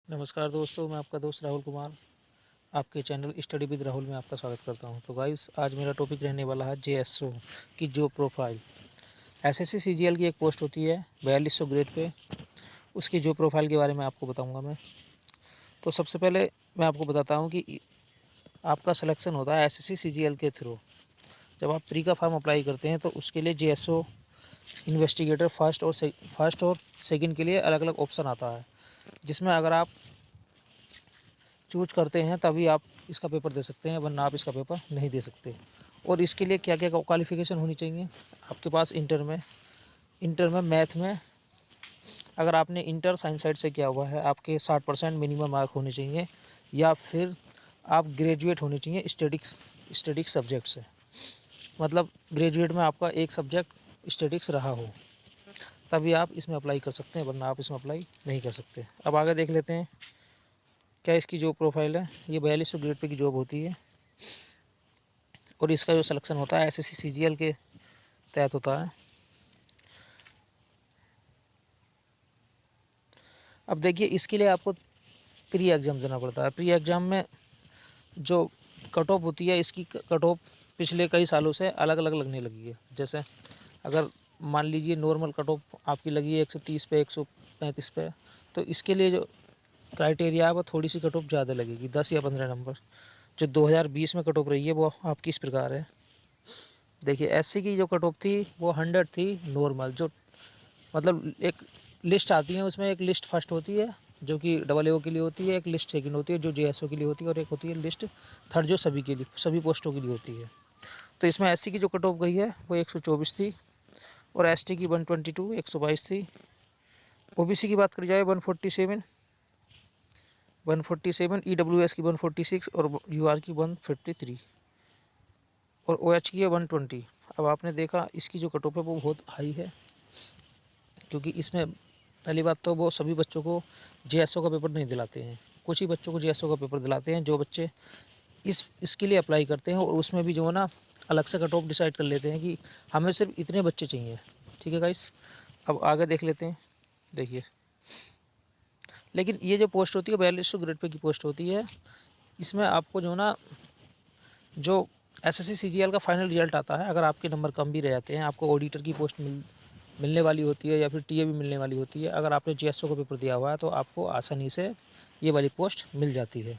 नमस्कार दोस्तों, मैं आपका दोस्त राहुल कुमार आपके चैनल स्टडी विद राहुल में आपका स्वागत करता हूं। तो गाइस, आज मेरा टॉपिक रहने वाला है जेएसओ की जॉब प्रोफाइल। एसएससी सीजीएल की एक पोस्ट होती है 4200 ग्रेड पे, उसकी जॉब प्रोफाइल के बारे में आपको बताऊंगा मैं। तो सबसे पहले मैं आपको बताता हूं कि आपका सिलेक्शन होता है एसएससी सीजीएल के थ्रू। जब आप प्री का फॉर्म अप्लाई करते हैं तो उसके लिए जेएसओ इन्वेस्टिगेटर फर्स्ट और सेकेंड के लिए अलग अलग ऑप्शन आता है, जिसमें अगर आप चूज करते हैं तभी आप इसका पेपर दे सकते हैं, वरना आप इसका पेपर नहीं दे सकते। और इसके लिए क्या क्या क्वालिफ़िकेशन होनी चाहिए आपके पास? इंटर में मैथ में अगर आपने इंटर साइंस साइड से किया हुआ है, आपके 60% मिनिमम मार्क होने चाहिए, या फिर आप ग्रेजुएट होने चाहिए स्टेटिक्स सब्जेक्ट से। मतलब ग्रेजुएट में आपका एक सब्जेक्ट स्टेटिक्स रहा हो, तभी आप इसमें अप्लाई कर सकते हैं, वरना आप इसमें अप्लाई नहीं कर सकते। अब आगे देख लेते हैं क्या इसकी जॉब प्रोफाइल है। ये 4200 ग्रेड पे की जॉब होती है और इसका जो सिलेक्शन होता है एसएससी सीजीएल के तहत होता है। अब देखिए, इसके लिए आपको प्री एग्ज़ाम देना पड़ता है। प्री एग्ज़ाम में जो कट ऑफ होती है, इसकी कट ऑफ पिछले कई सालों से अलग अलग लगने लगी है। जैसे अगर मान लीजिए नॉर्मल कट ऑफ आपकी लगी है 130 पे, 135 पे, तो इसके लिए जो क्राइटेरिया है वो थोड़ी सी कट ऑफ ज़्यादा लगेगी, 10 या 15 नंबर। जो 2020 में कट ऑफ रही है वो आपकी इस प्रकार है। देखिए, एससी की जो कट ऑफ थी वो 100 थी नॉर्मल। जो मतलब एक लिस्ट आती है, उसमें एक लिस्ट फर्स्ट होती है जो कि डबल ए के लिए होती है, एक लिस्ट सेकंड होती है जो जेएसओ के लिए होती है, और एक होती है लिस्ट थर्ड जो सभी के लिए, सभी पोस्टों के लिए होती है। तो इसमें एससी की जो कट ऑफ गई है वो 124 थी, और एसटी की 122 122 थी। ओबीसी की बात करी जाए 147, ईडब्ल्यूएस की 146 और यूआर की 153 और ओएच की है 120। अब आपने देखा इसकी जो कट ऑफ है वो बहुत हाई है, क्योंकि इसमें पहली बात तो वो सभी बच्चों को जेएसओ का पेपर नहीं दिलाते हैं। कुछ ही बच्चों को जेएसओ का पेपर दिलाते हैं, जो बच्चे इसके लिए अप्लाई करते हैं, और उसमें भी जो है ना अलग से कट ऑफ डिसाइड कर लेते हैं कि हमें सिर्फ इतने बच्चे चाहिए। ठीक है गाइस, अब आगे देख लेते हैं। देखिए, लेकिन ये जो पोस्ट होती है 4200 ग्रेड पे की पोस्ट होती है, इसमें आपको जो ना जो एसएससी सीजीएल का फाइनल रिजल्ट आता है, अगर आपके नंबर कम भी रह जाते हैं, आपको ऑडिटर की पोस्ट मिलने वाली होती है, या फिर टीए भी मिलने वाली होती है। अगर आपने जेएसओ का पेपर दिया हुआ है तो आपको आसानी से ये वाली पोस्ट मिल जाती है,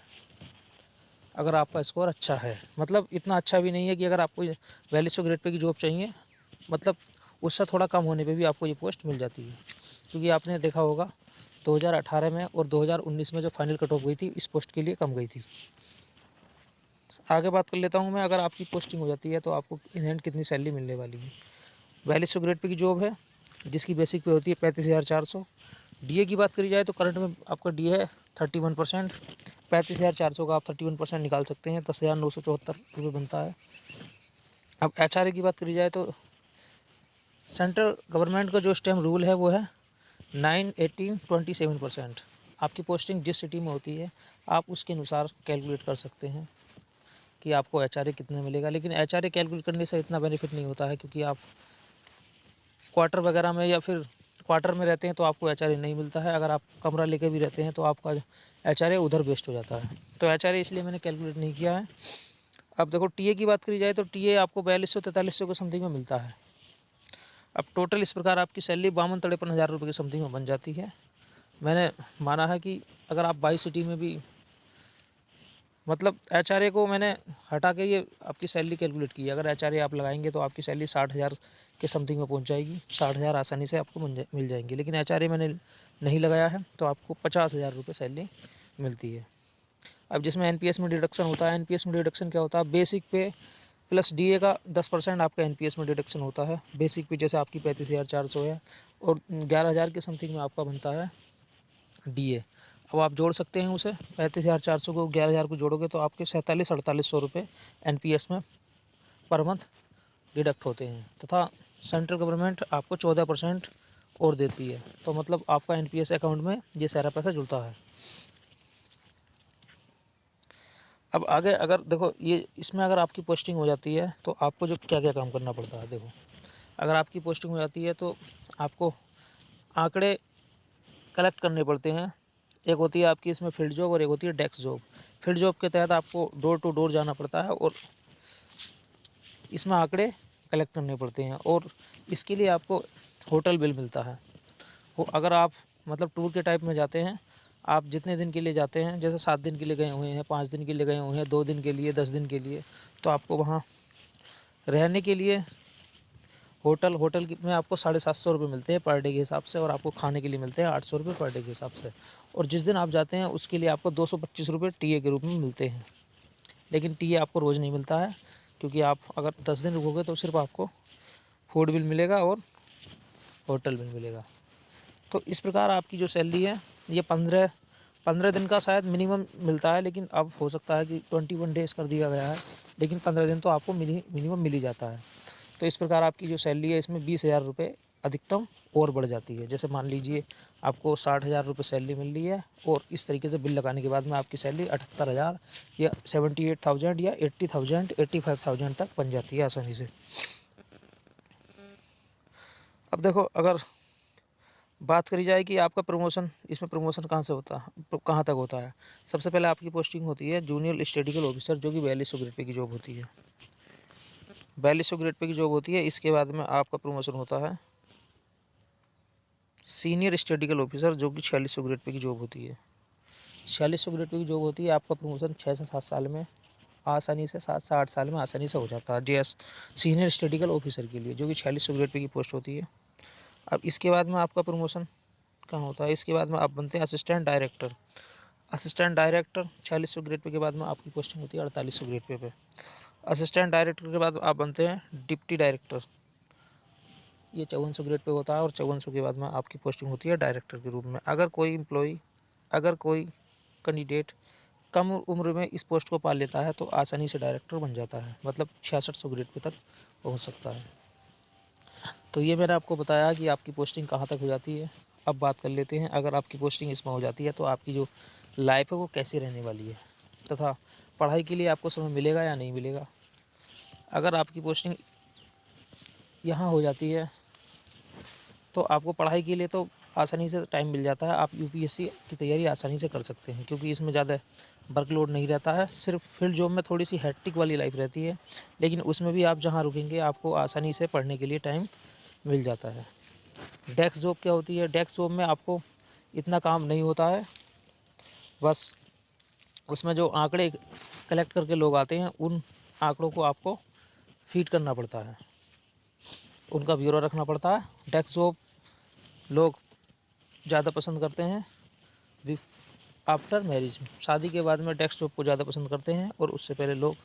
अगर आपका स्कोर अच्छा है। मतलब इतना अच्छा भी नहीं है कि अगर आपको 4200 ग्रेड पे की जॉब चाहिए, मतलब उससे थोड़ा कम होने पे भी आपको ये पोस्ट मिल जाती है। क्योंकि आपने देखा होगा 2018 में और 2019 में जो फाइनल कट ऑफ गई थी इस पोस्ट के लिए कम गई थी। आगे बात कर लेता हूँ मैं। अगर आपकी पोस्टिंग हो जाती है तो आपको इन हैंड कितनी सैलरी मिलने वाली है? 4200 ग्रेड पे की जॉब है, जिसकी बेसिक पे होती है 35,400। डीए की बात करी जाए तो करंट में आपका डी है 31%। 35,400 का आप 31% निकाल सकते हैं, 10,974 रुपये बनता है। अब एचआरए की बात करी जाए तो सेंट्रल गवर्नमेंट का जो स्टैम्प रूल है वो है 9, 18, 27%। आपकी पोस्टिंग जिस सिटी में होती है आप उसके अनुसार कैलकुलेट कर सकते हैं कि आपको एचआरए कितने मिलेगा। लेकिन एचआरए कैलकुलेट करने से इतना बेनिफिट नहीं होता है, क्योंकि आप क्वार्टर वगैरह में या फिर क्वार्टर में रहते हैं तो आपको एचआरए नहीं मिलता है। अगर आप कमरा लेके भी रहते हैं तो आपका एचआरए उधर वेस्ट हो जाता है। तो एचआरए इसलिए मैंने कैलकुलेट नहीं किया है। अब देखो, टीए की बात करी जाए तो टीए आपको 4200 4300 के समथिंग में मिलता है। अब टोटल इस प्रकार आपकी सैलरी 52-53 हज़ार रुपये की समथिंग में बन जाती है। मैंने माना है कि अगर आप 22 सिटी में भी, मतलब एचआरए को मैंने हटा के ये आपकी सैलरी कैलकुलेट की है। अगर एचआरए आप लगाएंगे तो आपकी सैलरी 60,000 के समथिंग में पहुंच जाएगी। 60,000 आसानी से आपको मिल जाएंगे। लेकिन एचआरए मैंने नहीं लगाया है तो आपको 50,000 रुपये सैलरी मिलती है। अब जिसमें एनपीएस में डिडक्शन होता है, एनपीएस में डिडक्शन क्या होता है? बेसिक पे प्लस डीए का 10% आपका एनपीएस में डिडक्शन होता है। बेसिक पे जैसे आपकी 35,400 है, और 11,000 के समथिंग में आपका बनता है डीए। अब आप जोड़ सकते हैं उसे, 35,400 को 11,000 को जोड़ोगे तो आपके 47-48 सौ रुपये एनपीएस में पर मंथ डिडक्ट होते हैं, तथा सेंट्रल गवर्नमेंट आपको 14% और देती है। तो मतलब आपका एनपीएस अकाउंट में ये सारा पैसा जुड़ता है। अब आगे अगर देखो, ये इसमें अगर आपकी पोस्टिंग हो जाती है तो आपको जो क्या क्या काम करना पड़ता है, देखो अगर आपकी पोस्टिंग हो जाती है तो आपको आंकड़े कलेक्ट करने पड़ते हैं एक होती है आपकी इसमें फील्ड जॉब और एक होती है डेस्क जॉब। फील्ड जॉब के तहत आपको डोर टू डोर जाना पड़ता है और इसमें आंकड़े कलेक्ट करने पड़ते हैं और इसके लिए आपको होटल बिल मिलता है। अगर आप मतलब टूर के टाइप में जाते हैं, आप जितने दिन के लिए जाते हैं, जैसे 7 दिन के लिए गए हुए हैं, 5 दिन के लिए गए हुए हैं, 2 दिन के लिए, 10 दिन के लिए, तो आपको वहाँ रहने के लिए होटल में आपको 750 रुपये मिलते हैं पर डे के हिसाब से और आपको खाने के लिए मिलते हैं 800 रुपये पर डे के हिसाब से। और जिस दिन आप जाते हैं उसके लिए आपको 225 रुपये टीए के रूप में मिलते हैं। लेकिन टीए आपको रोज़ नहीं मिलता है, क्योंकि आप अगर 10 दिन रुकोगे तो सिर्फ आपको फूड बिल मिलेगा और होटल बिल मिलेगा। तो इस प्रकार आपकी जो सैलरी है ये 15 दिन का शायद मिनिमम मिलता है, लेकिन अब हो सकता है कि 21 डेज़ कर दिया गया है, लेकिन 15 दिन तो आपको मिनिमम मिल ही जाता है। तो इस प्रकार आपकी जो सैलरी है इसमें 20,000 रुपये अधिकतम और बढ़ जाती है। जैसे मान लीजिए आपको 60,000 रुपये सैलरी मिल रही है और इस तरीके से बिल लगाने के बाद में आपकी सैलरी 78,000 या 78,000 या 80,000 85,000 तक बन जाती है आसानी से। अब देखो, अगर बात करी जाए कि आपका प्रमोशन, इसमें प्रमोशन कहाँ तक होता है। सबसे पहले आपकी पोस्टिंग होती है जूनियर स्टैटिस्टिकल ऑफिसर, जो कि 4200 ग्रेड पे की जॉब होती है। 4200 ग्रेड पे की जॉब होती है। इसके बाद में आपका प्रमोशन होता है सीनियर स्टैटिस्टिकल ऑफिसर, जो कि 4600 ग्रेड पे की जॉब होती है। 4600 ग्रेड पे की जॉब होती है। आपका प्रमोशन 6 से 7 साल में आसानी से 7 से 8 साल में आसानी से हो जाता है जेएस सीनियर स्टैटिस्टिकल ऑफिसर के लिए, जो कि 4600 ग्रेड पे की पोस्ट होती है। अब इसके बाद में आपका प्रमोशन कहाँ होता है, इसके बाद में आप बनते हैं assistant director. Assistant director 4600 grade pay के बाद में आपकी पोस्टिंग होती है 4800 ग्रेड पे। असिस्टेंट डायरेक्टर के बाद आप बनते हैं डिप्टी डायरेक्टर, ये 5400 ग्रेड पे होता है और 5400 के बाद में आपकी पोस्टिंग होती है डायरेक्टर के रूप में। अगर कोई कैंडिडेट कम उम्र में इस पोस्ट को पा लेता है तो आसानी से डायरेक्टर बन जाता है, मतलब 6600 ग्रेड पे तक पहुंच सकता है। तो ये मैंने आपको बताया कि आपकी पोस्टिंग कहाँ तक हो जाती है। अब बात कर लेते हैं, अगर आपकी पोस्टिंग इसमें हो जाती है तो आपकी जो लाइफ है वो कैसी रहने वाली है, तथा पढ़ाई के लिए आपको समय मिलेगा या नहीं मिलेगा। अगर आपकी पोस्टिंग यहाँ हो जाती है तो आपको पढ़ाई के लिए तो आसानी से टाइम मिल जाता है। आप यूपीएससी की तैयारी आसानी से कर सकते हैं, क्योंकि इसमें ज़्यादा वर्कलोड नहीं रहता है। सिर्फ फील्ड जॉब में थोड़ी सी हैट्रिक वाली लाइफ रहती है, लेकिन उसमें भी आप जहाँ रुकेंगे आपको आसानी से पढ़ने के लिए टाइम मिल जाता है। डेस्क जॉब क्या होती है, डेस्क जॉब में आपको इतना काम नहीं होता है, बस उसमें जो आंकड़े कलेक्ट करके लोग आते हैं उन आंकड़ों को आपको फीड करना पड़ता है, उनका ब्यूरो रखना पड़ता है। डेस्क जॉब लोग ज़्यादा पसंद करते हैं आफ्टर मैरिज, शादी के बाद में डेस्क जॉब को ज़्यादा पसंद करते हैं, और उससे पहले लोग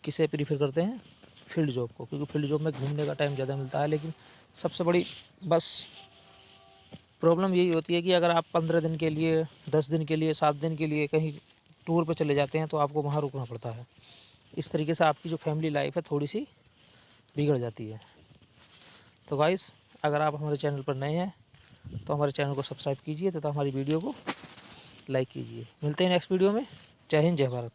किसे प्रीफर करते हैं, फील्ड जॉब को, क्योंकि फील्ड जॉब में घूमने का टाइम ज़्यादा मिलता है। लेकिन सबसे बड़ी बस प्रॉब्लम यही होती है कि अगर आप 15 दिन के लिए, 10 दिन के लिए, 7 दिन के लिए कहीं टूर पर चले जाते हैं तो आपको वहाँ रुकना पड़ता है। इस तरीके से आपकी जो फैमिली लाइफ है थोड़ी सी बिगड़ जाती है। तो गाइस, अगर आप हमारे चैनल पर नए हैं तो हमारे चैनल को सब्सक्राइब कीजिए तथा हमारी वीडियो को लाइक कीजिए। मिलते हैं नेक्स्ट वीडियो में। जय हिंद, जय भारत।